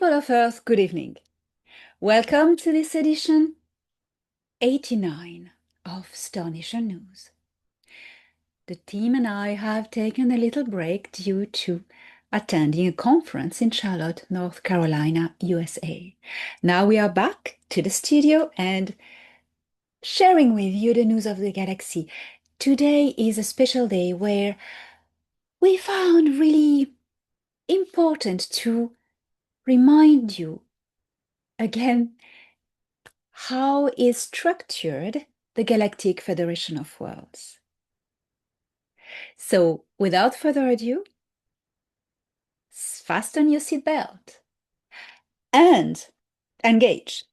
People of Earth, good evening. Welcome to this edition 89 of Astonishing News. The team and I have taken a little break due to attending a conference in Charlotte, North Carolina, USA. Now we are back to the studio and sharing with you the news of the galaxy. Today is a special day where we found really important to remind you again how is structured the Galactic Federation of Worlds. So, without further ado, fasten your seatbelt and engage.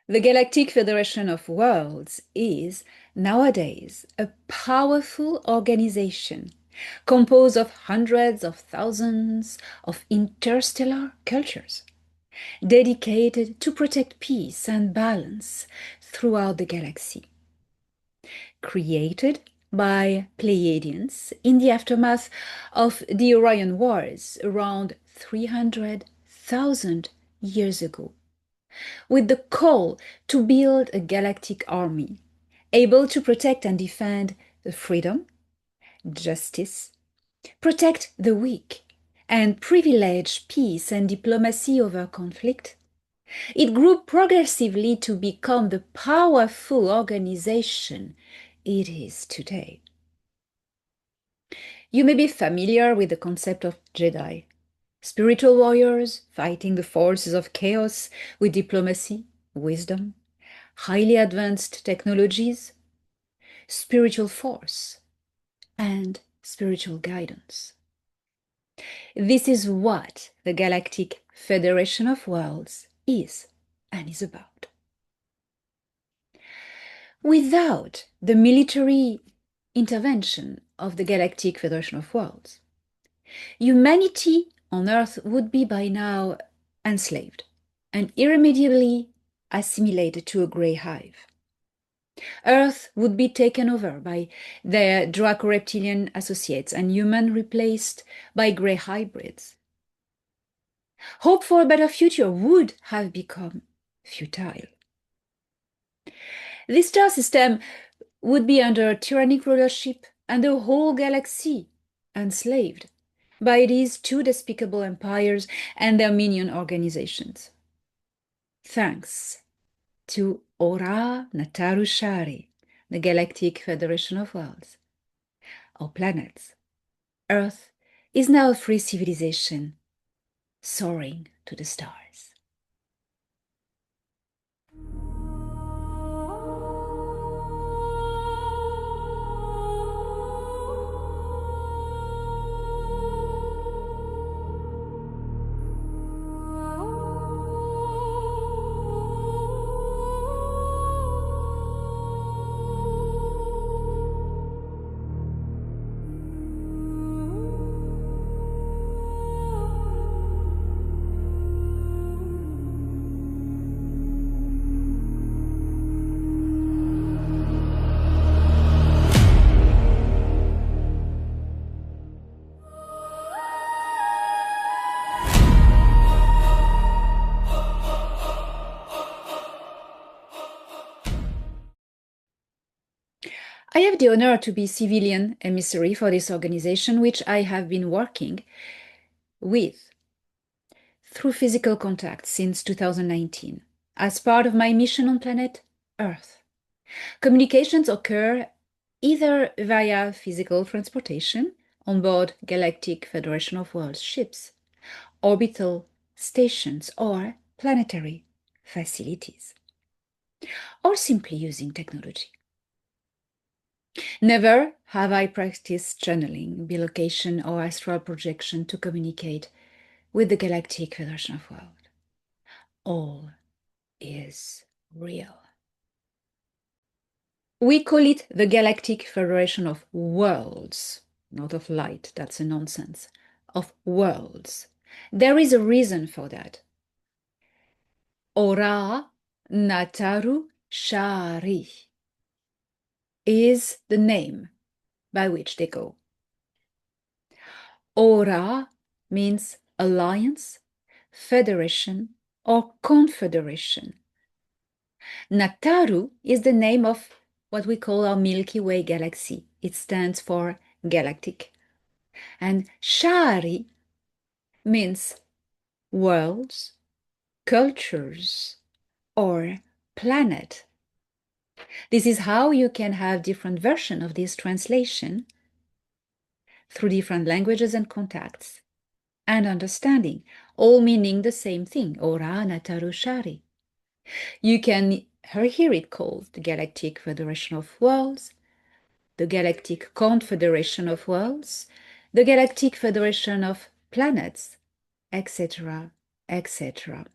The Galactic Federation of Worlds is, nowadays, a powerful organization composed of hundreds of thousands of interstellar cultures, dedicated to protect peace and balance throughout the galaxy. Created by Pleiadians in the aftermath of the Orion Wars around 300,000 years ago, with the call to build a galactic army able to protect and defend the freedom, justice, protect the weak, and privilege peace and diplomacy over conflict. It grew progressively to become the powerful organization it is today. You may be familiar with the concept of Jedi, spiritual warriors fighting the forces of chaos with diplomacy, wisdom, highly advanced technologies, spiritual force, and spiritual guidance. This is what the Galactic Federation of Worlds is and is about. Without the military intervention of the Galactic Federation of Worlds, humanity on Earth would be by now enslaved and irremediably assimilated to a grey hive. Earth would be taken over by their Draco-reptilian associates and human replaced by grey hybrids. Hope for a better future would have become futile. This star system would be under tyrannic rulership and the whole galaxy enslaved by these two despicable empires and their minion organizations. Thanks to Ora Natarushari, the Galactic Federation of Worlds, our planets, Earth is now a free civilization soaring to the stars. I have the honor to be civilian emissary for this organization, which I have been working with through physical contact since 2019, as part of my mission on planet Earth. Communications occur either via physical transportation on board Galactic Federation of Worlds ships, orbital stations, or planetary facilities, or simply using technology. Never have I practiced channeling, bilocation, or astral projection to communicate with the Galactic Federation of Worlds. All is real. We call it the Galactic Federation of Worlds, not of light, that's a nonsense, of worlds. There is a reason for that. Ora Nataru Shari is the name by which they go. Ora means alliance, federation, or confederation. Nataru is the name of what we call our Milky Way galaxy. It stands for galactic. And Shari means worlds, cultures, or planet. This is how you can have different versions of this translation through different languages and contacts and understanding, all meaning the same thing, Ora Nataru Shari. You can hear it called the Galactic Federation of Worlds, the Galactic Confederation of Worlds, the Galactic Federation of Planets, etc., etc.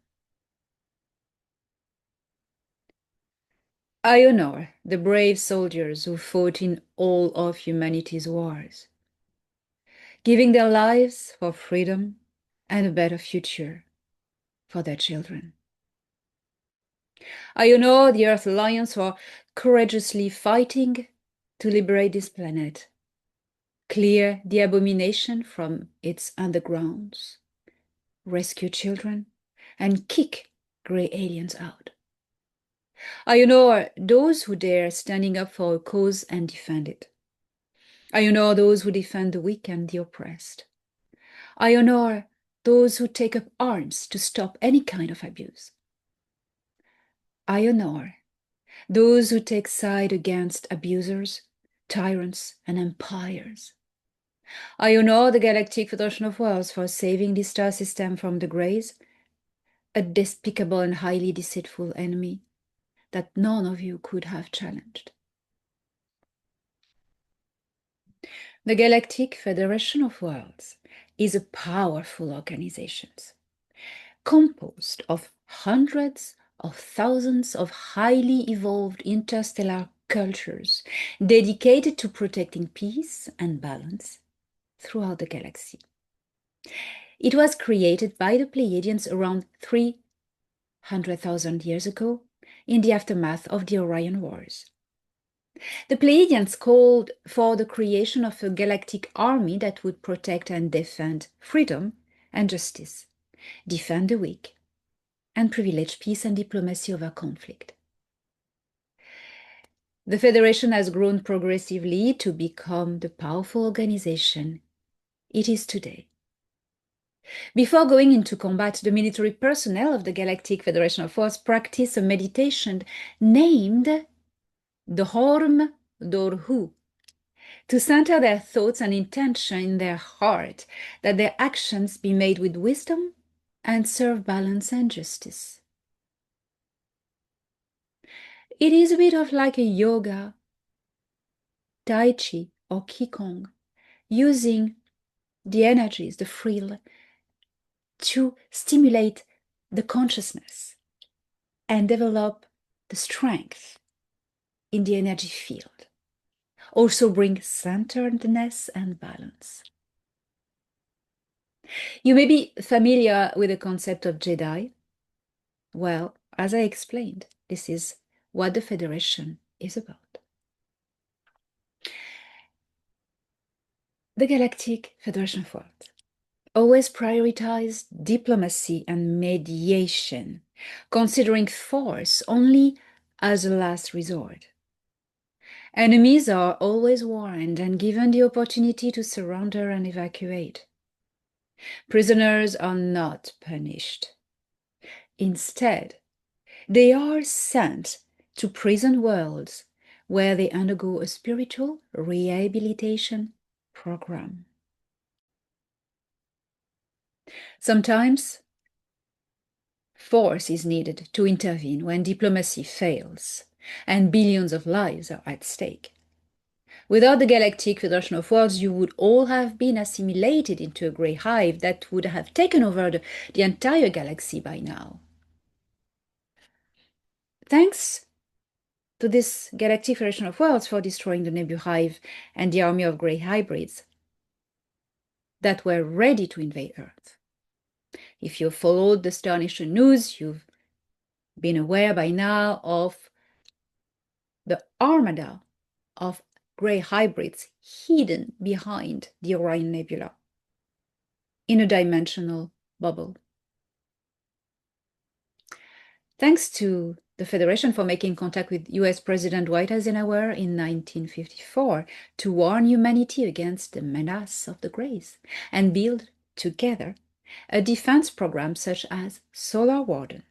I honor the brave soldiers who fought in all of humanity's wars, giving their lives for freedom and a better future for their children. I honor the Earth Alliance for courageously fighting to liberate this planet, clear the abomination from its undergrounds, rescue children, and kick grey aliens out. I honor those who dare standing up for a cause and defend it. I honor those who defend the weak and the oppressed. I honor those who take up arms to stop any kind of abuse. I honor those who take side against abusers, tyrants, and empires. I honor the Galactic Federation of Worlds for saving this star system from the Greys, a despicable and highly deceitful enemy that none of you could have challenged. The Galactic Federation of Worlds is a powerful organization composed of hundreds of thousands of highly evolved interstellar cultures dedicated to protecting peace and balance throughout the galaxy. It was created by the Pleiadians around 300,000 years ago in the aftermath of the Orion Wars. The Pleiadians called for the creation of a galactic army that would protect and defend freedom and justice, defend the weak, and privilege peace and diplomacy over conflict. The Federation has grown progressively to become the powerful organization it is today. Before going into combat, the military personnel of the Galactic Federation of Worlds practice a meditation named Dhorm Dorhu, to center their thoughts and intention in their heart, that their actions be made with wisdom and serve balance and justice. It is a bit of like a yoga, Tai Chi, or Qigong, using the energies, the frill, to stimulate the consciousness and develop the strength in the energy field. Also bring centeredness and balance. You may be familiar with the concept of Jedi. Well, as I explained, this is what the Federation is about. The Galactic Federation of Worlds always prioritized diplomacy and mediation, considering force only as a last resort. Enemies are always warned and given the opportunity to surrender and evacuate. Prisoners are not punished. Instead, they are sent to prison worlds where they undergo a spiritual rehabilitation program. Sometimes, force is needed to intervene when diplomacy fails and billions of lives are at stake. Without the Galactic Federation of Worlds, you would all have been assimilated into a grey hive that would have taken over the entire galaxy by now. Thanks to this Galactic Federation of Worlds for destroying the Nebu Hive and the army of grey hybrids that were ready to invade Earth. If you followed the Star Nation news, you've been aware by now of the armada of grey hybrids hidden behind the Orion Nebula in a dimensional bubble. Thanks to the Federation for making contact with US President Dwight Eisenhower in 1954 to warn humanity against the menace of the Greys and build together a defense program such as Solar Warden,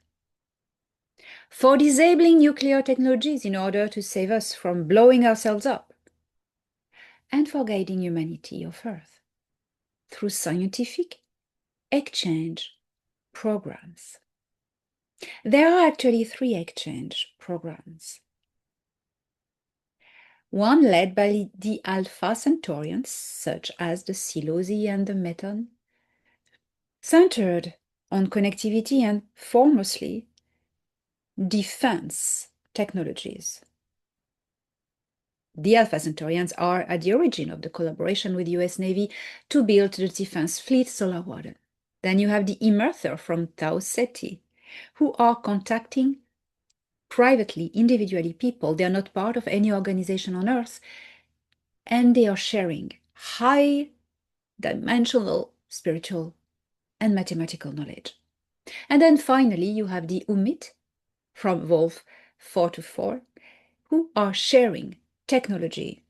for disabling nuclear technologies in order to save us from blowing ourselves up, and for guiding humanity off Earth through scientific exchange programs. There are actually 3 exchange programs. One led by the Alpha Centaurians, such as the Silosy and the Meton, centered on connectivity and foremostly defense technologies. The Alpha Centaurians are at the origin of the collaboration with the US Navy to build the defense fleet Solar Warden. Then you have the Emerther from Tau Ceti, who are contacting privately, individually people. They are not part of any organization on Earth, and they are sharing high dimensional spiritual and mathematical knowledge. And then finally, you have the Umit from Wolf 424, who are sharing technology,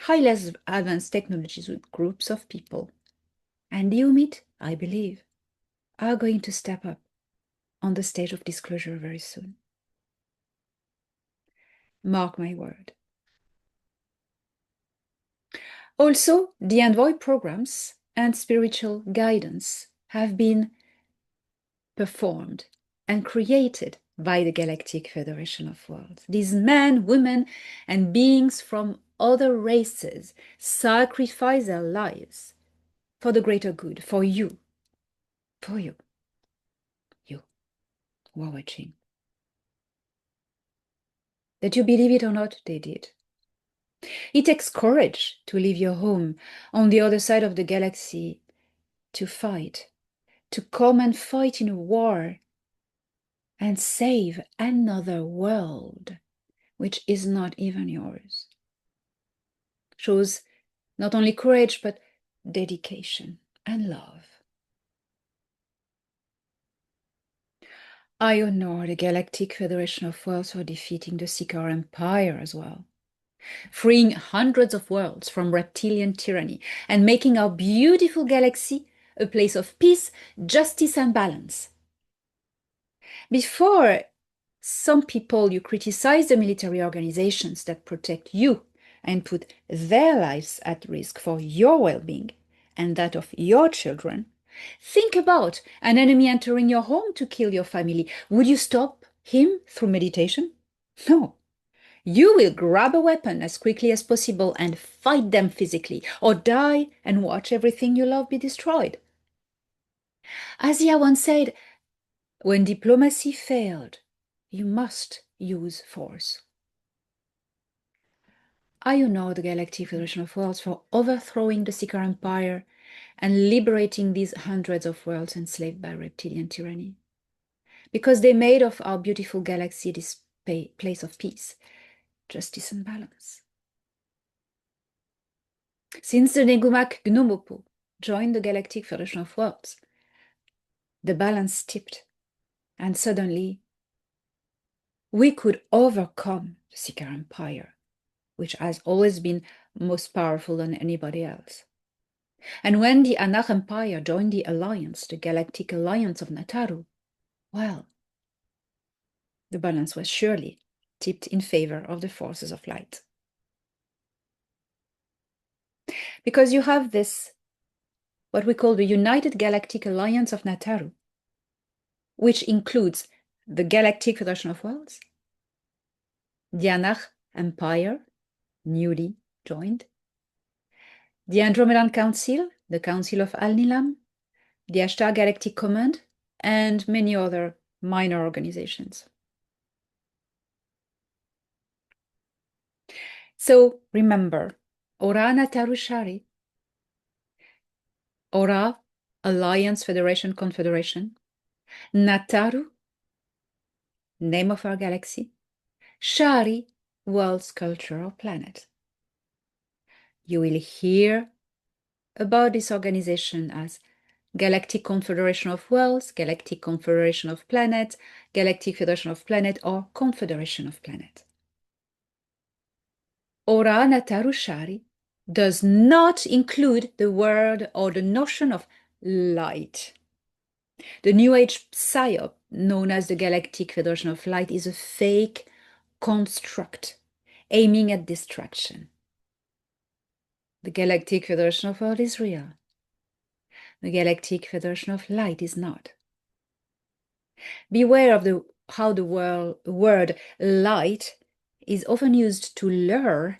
highly advanced technologies with groups of people. And the Umit, I believe, are going to step up on the stage of disclosure very soon. Mark my word. Also, the envoy programs and spiritual guidance have been performed and created by the Galactic Federation of Worlds. These men, women, and beings from other races sacrifice their lives for the greater good, for you, you who are watching. That you believe it or not, they did. It takes courage to leave your home on the other side of the galaxy to fight, to come and fight in a war and save another world, which is not even yours. Shows not only courage, but dedication and love. I honor the Galactic Federation of Worlds for defeating the Seeker Empire as well, freeing hundreds of worlds from reptilian tyranny and making our beautiful galaxy a place of peace, justice, and balance. Before, some people, you criticize the military organizations that protect you and put their lives at risk for your well-being and that of your children. Think about an enemy entering your home to kill your family. Would you stop him through meditation? No. You will grab a weapon as quickly as possible and fight them physically, or die and watch everything you love be destroyed. Asia once said, when diplomacy failed, you must use force. I honor the Galactic Federation of Worlds for overthrowing the Seeker Empire and liberating these hundreds of worlds enslaved by reptilian tyranny, because they made of our beautiful galaxy this place of peace, justice, and balance. Since the Negumak Gnomopo joined the Galactic Federation of Worlds, the balance tipped, and suddenly we could overcome the Seeker Empire, which has always been most powerful than anybody else. And when the Anak Empire joined the alliance, the Galactic Alliance of Nataru, well, the balance was surely tipped in favor of the forces of light. Because you have this, what we call the United Galactic Alliance of Nataru, which includes the Galactic Federation of Worlds, the Anak Empire, newly joined, the Andromedan Council, the Council of Al-Nilam, the Ashtar Galactic Command, and many other minor organizations. So remember, Ora Nataru Shari, Ora Alliance Federation Confederation, Nataru name of our galaxy, Shari, world's culture or planet. You will hear about this organization as Galactic Confederation of Worlds, Galactic Confederation of Planets, Galactic Federation of Planet, or Confederation of Planet. Ora Nataru Shari does not include the word or the notion of light. The New Age psyop, known as the Galactic Federation of Light, is a fake construct aiming at distraction. The Galactic Federation of World is real. The Galactic Federation of Light is not. Beware of how the word light is often used to lure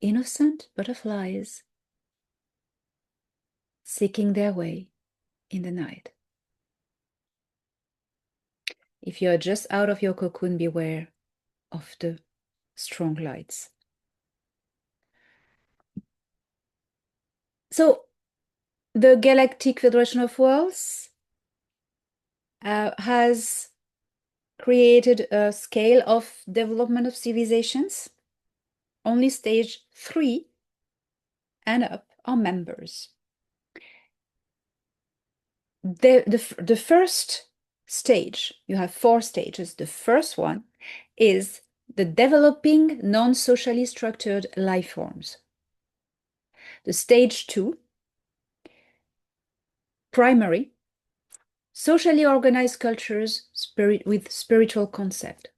innocent butterflies seeking their way in the night. If you are just out of your cocoon, beware of the strong lights. So, the Galactic Federation of Worlds has created a scale of development of civilizations. Only stage 3 and up are members. The first stage, you have 4 stages. The first one is the developing non-socially structured life forms. The stage 2, primary, socially organized cultures with spiritual concept.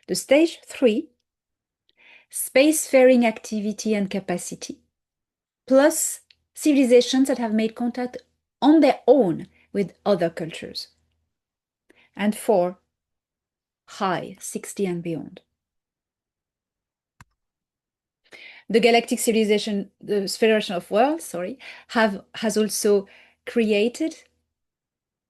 The stage 3, spacefaring activity and capacity, plus civilizations that have made contact on their own with other cultures. And 4, high, 60 and beyond. The Galactic Civilization, the Federation of Worlds, has also created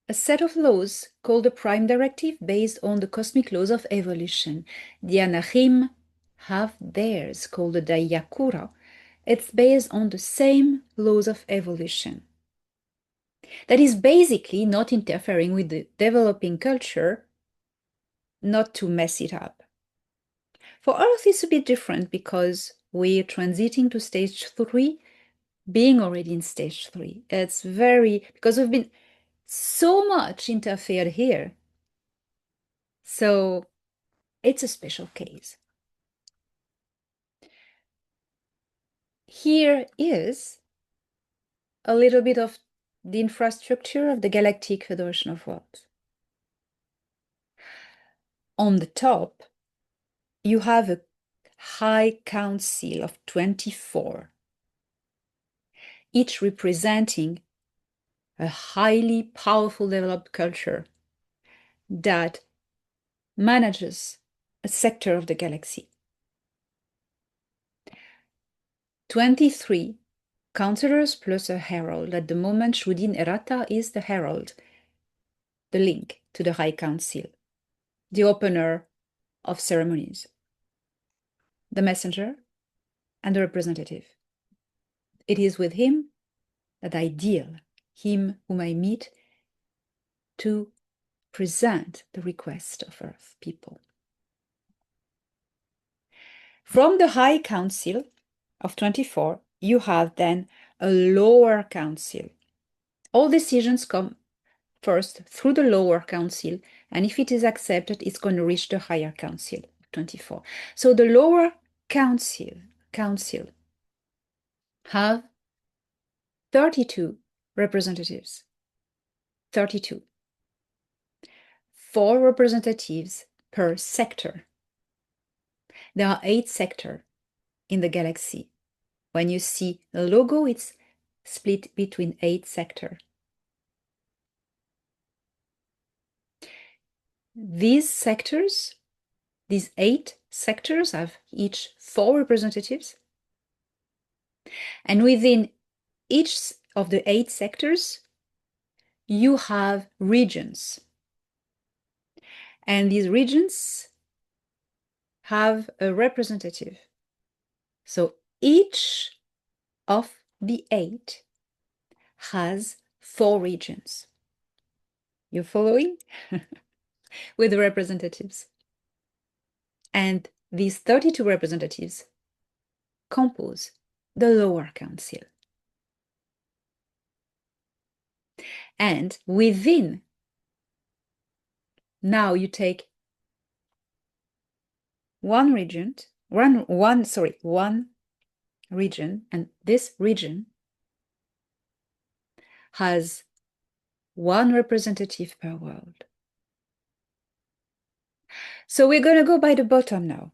a set of laws called the Prime Directive based on the cosmic laws of evolution. The Anahim have theirs called the Dayakura. It's based on the same laws of evolution. That is basically not interfering with the developing culture, not to mess it up. For Earth, it's a bit different because we're transiting to stage 3, being already in stage 3. It's because we've been so much interfered here. So it's a special case. Here is a little bit of the infrastructure of the Galactic Federation of Worlds. On the top, you have a High Council of 24, each representing a highly powerful developed culture that manages a sector of the galaxy. 23 counselors plus a herald. At the moment, Shudin Errata is the herald, the link to the High Council, the opener of ceremonies, the messenger, and the representative. It is with him that I deal, him whom I meet to present the request of Earth people. From the High Council of 24, you have then a lower council. All decisions come first through the lower council, and if it is accepted, it's going to reach the higher council, 24. So the lower council have 32 representatives. 32. 4 representatives per sector. There are 8 sectors in the galaxy. When you see the logo, it's split between 8 sectors. These sectors, these 8 sectors, have each 4 representatives. And within each of the 8 sectors, you have regions. And these regions have a representative. So each of the 8 has 4 regions. You following? With the representatives. And these 32 representatives compose the lower council. And within, now you take one region, and this region has one representative per world. So we're going to go by the bottom now.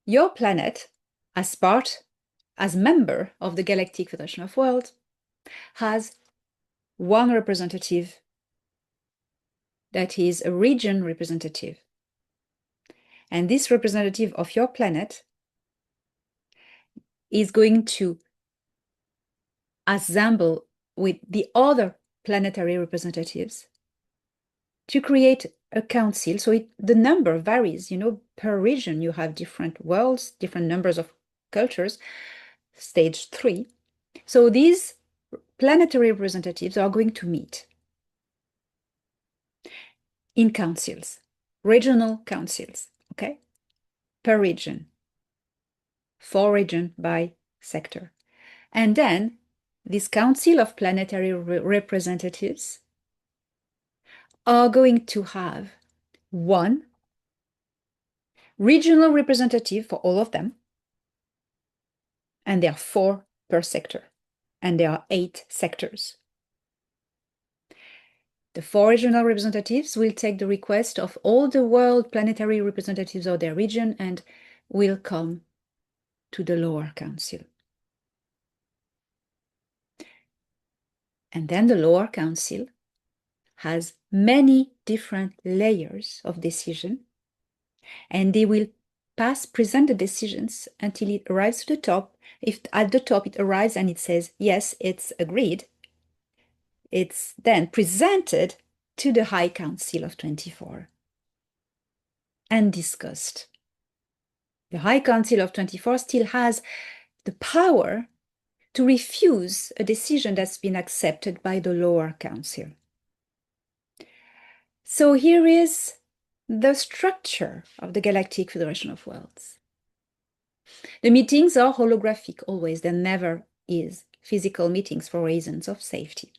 Your planet, as member of the Galactic Federation of Worlds, has one representative that is a region representative. And this representative of your planet is going to assemble with the other planetary representatives to create a council. So the number varies, per region you have different worlds, different numbers of cultures, stage 3. So these planetary representatives are going to meet in councils, regional councils, okay, per region, 4 regions by sector. And then this council of planetary representatives are going to have one regional representative for all of them, and there are 4 per sector, and there are 8 sectors. The 4 regional representatives will take the request of all the world planetary representatives of their region and will come to the lower council. And then the lower council has many different layers of decision, and they will present the decisions until it arrives to the top. If at the top it arrives and it says, yes, it's agreed, it's then presented to the High Council of 24 and discussed. The High Council of 24 still has the power to refuse a decision that's been accepted by the lower council. So here is the structure of the Galactic Federation of Worlds. The meetings are holographic always. There never is physical meetings for reasons of safety.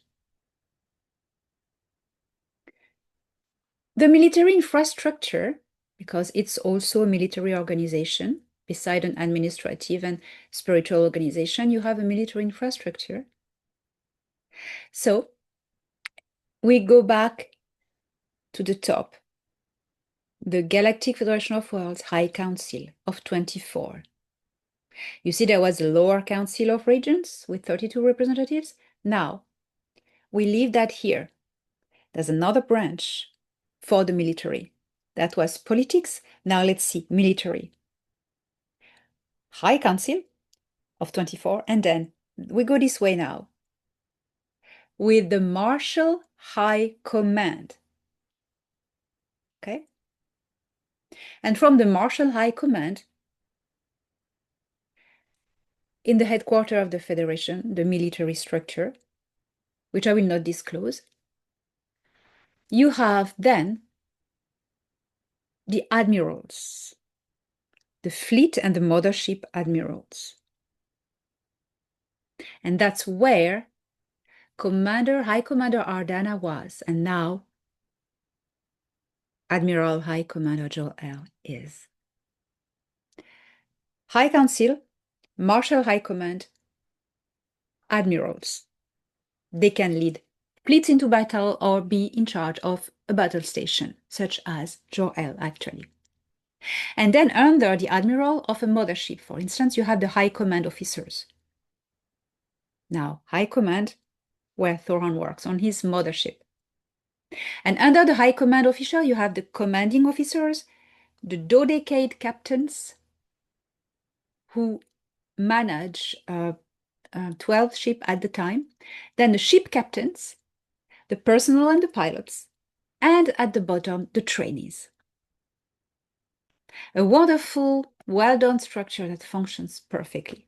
The military infrastructure, because it's also a military organization, beside an administrative and spiritual organization, you have a military infrastructure. So we go back to the top. The Galactic Federation of Worlds High Council of 24. You see there was a lower council of regions with 32 representatives. Now, we leave that here. There's another branch for the military. That was politics. Now let's see, military. High Council of 24, and then we go this way now with the Marshal High Command. Okay? And from the Marshal High Command, in the headquarters of the Federation, the military structure, which I will not disclose, you have then the admirals, the fleet and the mothership admirals. And that's where High Commander Ardana was, and now Admiral High Commander Joel is. High Council, Marshal High Command, admirals. They can lead fleets into battle or be in charge of a battle station, such as Joel actually. And then under the admiral of a mothership, for instance, you have the High Command officers. Now, High Command, where Thoron works, on his mothership. And under the High Command officer, you have the commanding officers, the dodecade captains, who manage 12 ships at the time, then the ship captains, the personnel and the pilots, and at the bottom, the trainees. A wonderful, well-done structure that functions perfectly.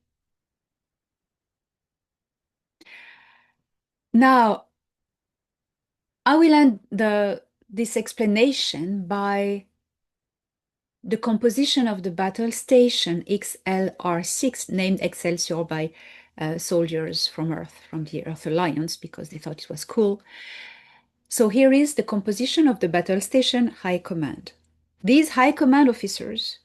Now, I will end this explanation by the composition of the battle station XLR6, named Excelsior by soldiers from Earth, from the Earth Alliance, because they thought it was cool. So here is the composition of the battle station high command. These high command officers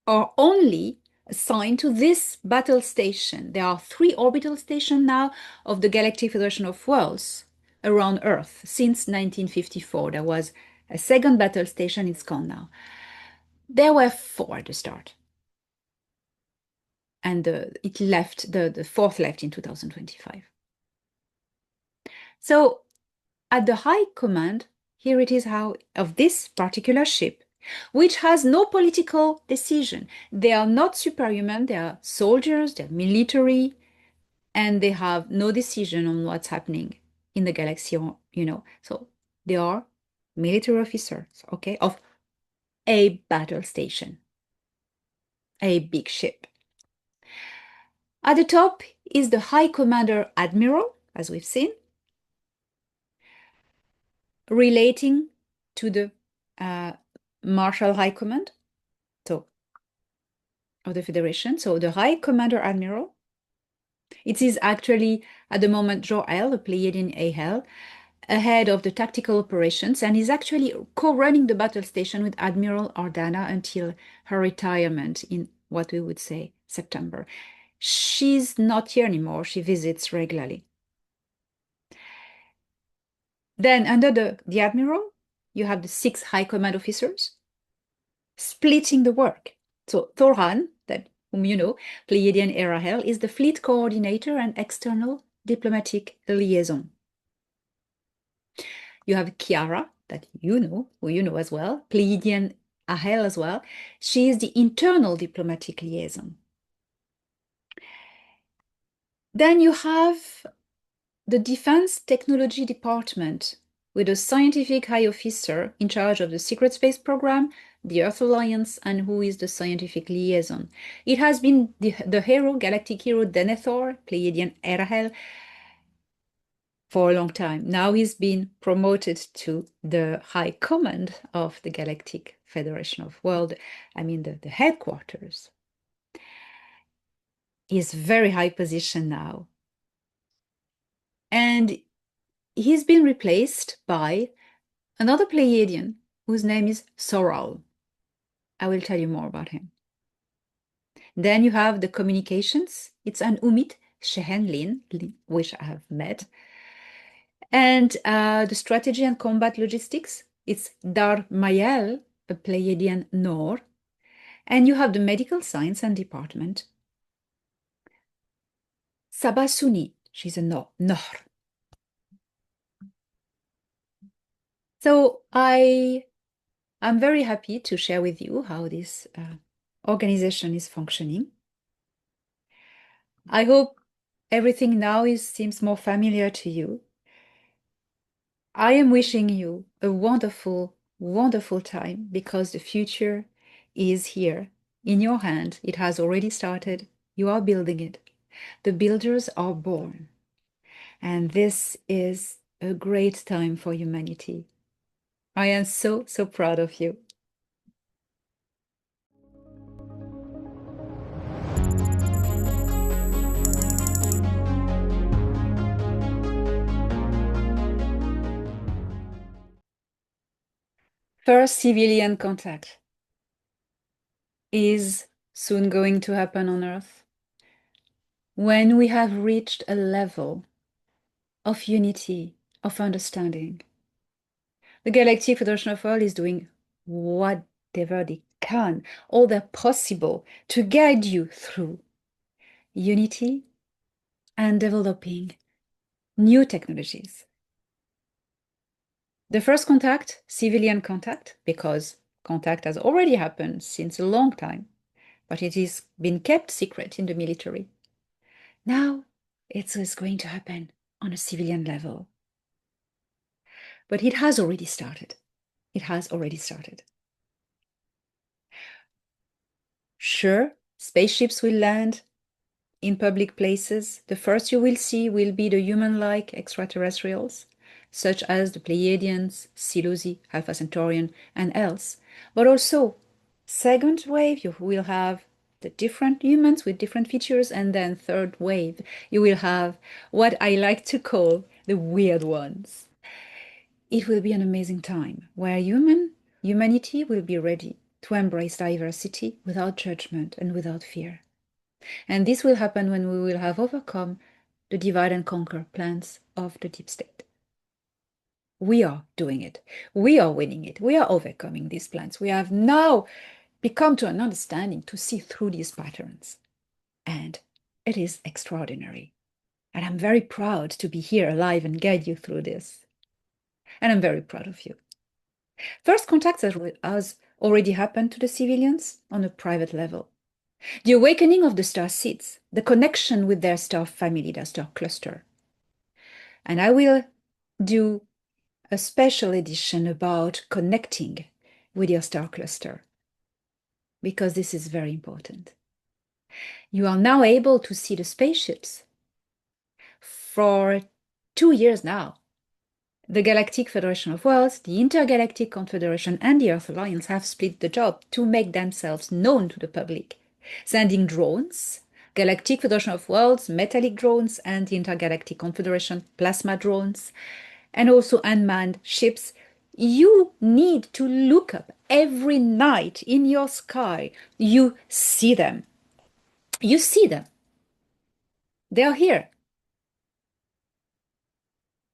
are only assigned to this battle station. There are 3 orbital stations now of the Galactic Federation of Worlds around Earth since 1954. There was a second battle station, it's gone now. There were 4 at the start. And it left, the 4th left in 2025. So at the high command, here it is how of this particular ship, which has no political decision. They are not superhuman, they are soldiers, they're military, and they have no decision on what's happening in the galaxy, you know. So they are military officers, okay, of a battle station, a big ship. At the top is the High Commander Admiral, as we've seen, relating to the Marshal High Command, so of the Federation. So the High Commander Admiral, it is actually at the moment Jor-El, a Pleiadian AL, ahead of the tactical operations, and is actually co-running the battle station with Admiral Ardana until her retirement in what we would say September. She's not here anymore, she visits regularly. Then under the Admiral, you have the 6 high command officers splitting the work. So Thorhan, whom you know, Pleiadian Erahel, is the fleet coordinator and external diplomatic liaison. You have Kiara, that you know, who you know as well, Pleiadian Ahel as well. She is the internal diplomatic liaison. Then you have the Defense Technology Department, with a scientific high officer in charge of the secret space program, the Earth Alliance, and who is the scientific liaison. It has been the hero, galactic hero Denethor, Pleiadian Erahel, for a long time. Now he's been promoted to the high command of the Galactic Federation of Worlds, I mean the headquarters. He's very high position now. And he's been replaced by another Pleiadian whose name is Soral. I will tell you more about him. Then you have the communications. It's an Umit Shehenlin, which I have met. And the strategy and combat logistics, it's Dar Mayel, a Pleiadian Nor. And you have the medical science and department. Sabasuni, she's a Nor. So I'm very happy to share with you how this organization is functioning. I hope everything now seems more familiar to you. I am wishing you a wonderful, wonderful time, because the future is here in your hand. It has already started. You are building it. The builders are born. And this is a great time for humanity. I am so, so proud of you. First civilian contact is soon going to happen on Earth when we have reached a level of unity, of understanding. The Galactic Federation of Worlds is doing whatever they can, all that possible, to guide you through unity and developing new technologies. The first contact, civilian contact, because contact has already happened since a long time, but it has been kept secret in the military. Now it is going to happen on a civilian level. But it has already started. It has already started. Sure, spaceships will land in public places. The first you will see will be the human-like extraterrestrials, such as the Pleiadians, Silusi, Alpha Centaurian, and else, but also Second wave, you will have the different humans with different features. And then third wave, you will have what I like to call the weird ones. It will be an amazing time where humanity will be ready to embrace diversity without judgment and without fear. And this will happen when we will have overcome the divide and conquer plans of the deep state. We are doing it. We are winning it. We are overcoming these plans. We have now become to an understanding to see through these patterns. And it is extraordinary. And I'm very proud to be here alive and guide you through this. And I'm very proud of you. First contact has already happened to the civilians on a private level. The awakening of the star seeds, the connection with their star family, their star cluster. And I will do a special edition about connecting with your star cluster, because this is very important. You are now able to see the spaceships. For 2 years now, the Galactic Federation of Worlds, the Intergalactic Confederation, and the Earth Alliance have split the job to make themselves known to the public, sending drones, Galactic Federation of Worlds, metallic drones, and the Intergalactic Confederation, plasma drones, and also unmanned ships. You need to look up every night in your sky. You see them. You see them. They are here.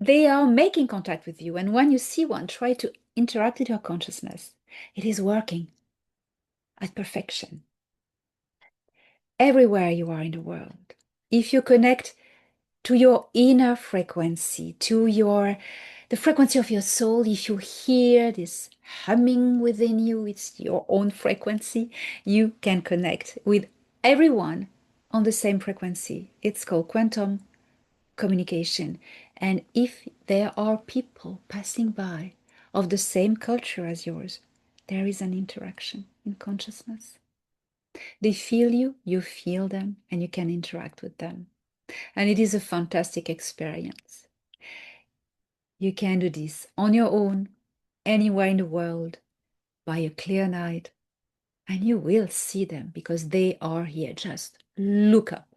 They are making contact with you. And when you see one, try to interact with your consciousness. It is working at perfection. Everywhere you are in the world, if you connect to your inner frequency, to the frequency of your soul, if you hear this humming within you, it's your own frequency, you can connect with everyone on the same frequency. It's called quantum communication. And if there are people passing by of the same culture as yours, there is an interaction in consciousness. They feel you, you feel them, and you can interact with them. And it is a fantastic experience. You can do this on your own, anywhere in the world, by a clear night, and you will see them because they are here. Just look up.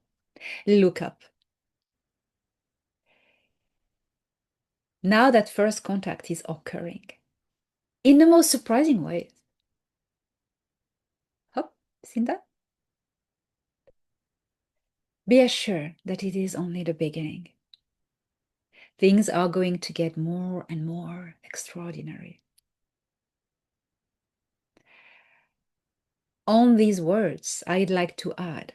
Look up. Now that first contact is occurring in the most surprising ways. Hop, seen that? Be assured that it is only the beginning. Things are going to get more and more extraordinary. On these words, I'd like to add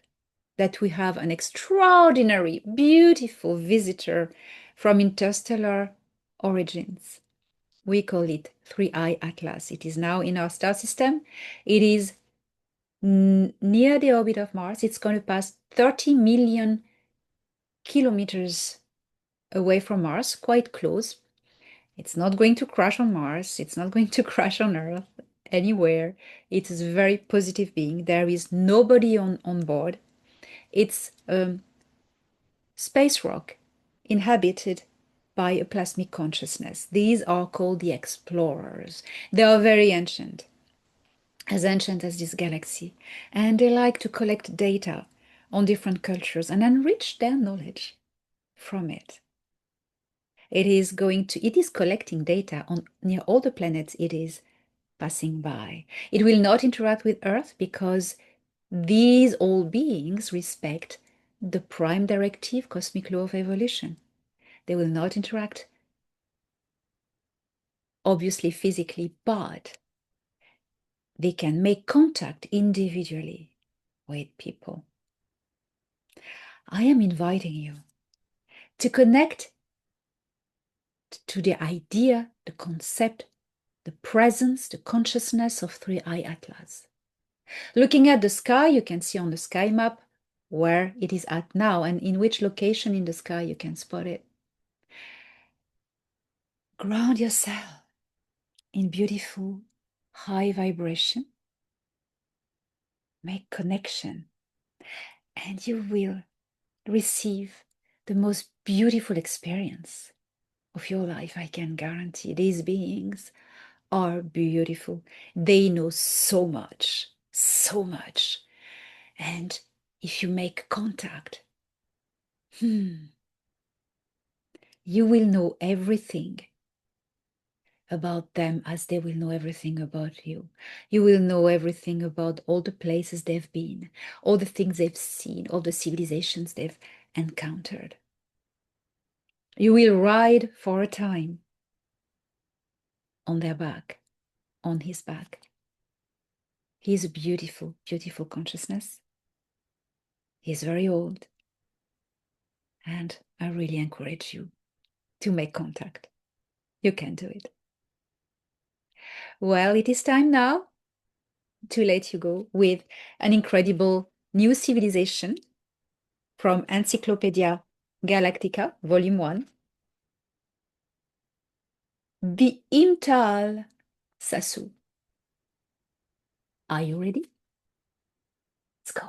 that we have an extraordinary, beautiful visitor from interstellar origins. We call it 3I Atlas. It is now in our star system. It is near the orbit of Mars. It's going to pass 30 million kilometers away from Mars, quite close. It's not going to crash on Mars. It's not going to crash on Earth, anywhere. It is a very positive being. There is nobody on board. It's a space rock inhabited by a plasmic consciousness. These are called the explorers. They are very ancient as this galaxy, and they like to collect data on different cultures and enrich their knowledge from it. It is collecting data on near all the planets it is passing by. It will not interact with Earth because these all beings respect the prime directive cosmic law of evolution. They will not interact, obviously physically, but they can make contact individually with people. I am inviting you to connect to the idea, the concept, the presence, the consciousness of 3I Atlas. Looking at the sky, you can see on the sky map where it is at now and in which location in the sky you can spot it. Ground yourself in beautiful, high vibration. Make connection, and you will receive the most beautiful experience of your life. I can guarantee these beings are beautiful. They know so much. so much. And if you make contact, you will know everything about them as they will know everything about you. You will know everything about all the places they've been, all the things they've seen, all the civilizations they've encountered. You will ride for a time on their back, on his back. He is a beautiful, beautiful consciousness. He is very old. And I really encourage you to make contact. You can do it. Well, it is time now to let you go with an incredible new civilization from Encyclopedia Galactica, Volume 1. The Imtal Sasu. Are you ready? Let's go.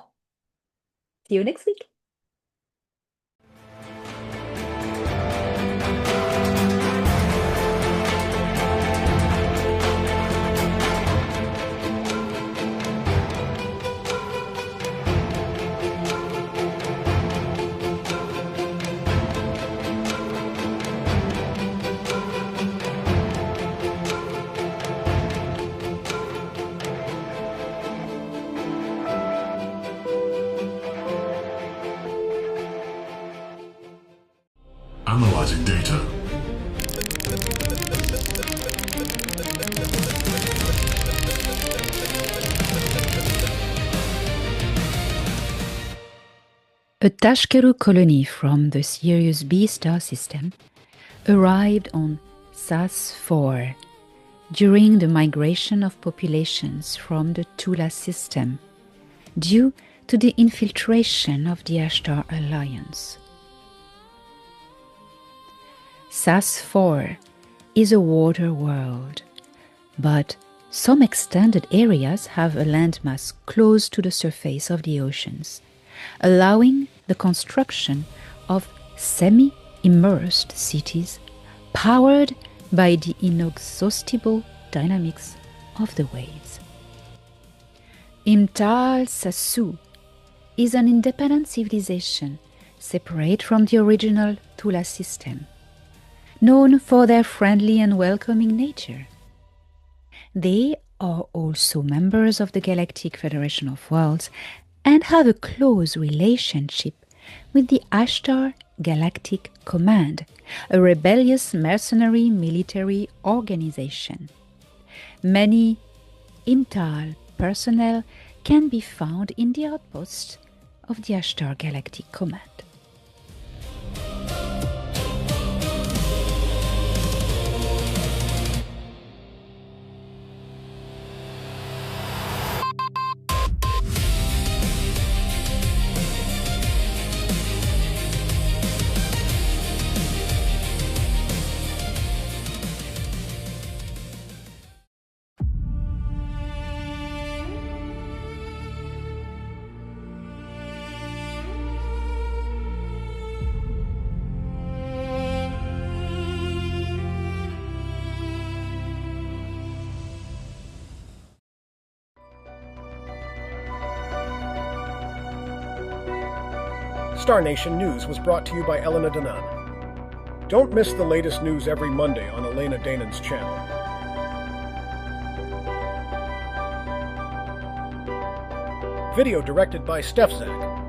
See you next week. Analyzing data. A Tashkeru colony from the Sirius B star system arrived on SAS-4 during the migration of populations from the Tula system due to the infiltration of the Ashtar Alliance. SAS-4 is a water world, but some extended areas have a landmass close to the surface of the oceans, allowing the construction of semi-immersed cities powered by the inexhaustible dynamics of the waves. Imtal Sasu is an independent civilization separate from the original Tula system, known for their friendly and welcoming nature. They are also members of the Galactic Federation of Worlds and have a close relationship with the Ashtar Galactic Command, a rebellious mercenary military organization. Many Imtal personnel can be found in the outposts of the Ashtar Galactic Command. Star Nation News was brought to you by Elena Danaan. Don't miss the latest news every Monday on Elena Danaan's channel. Video directed by Stefzak.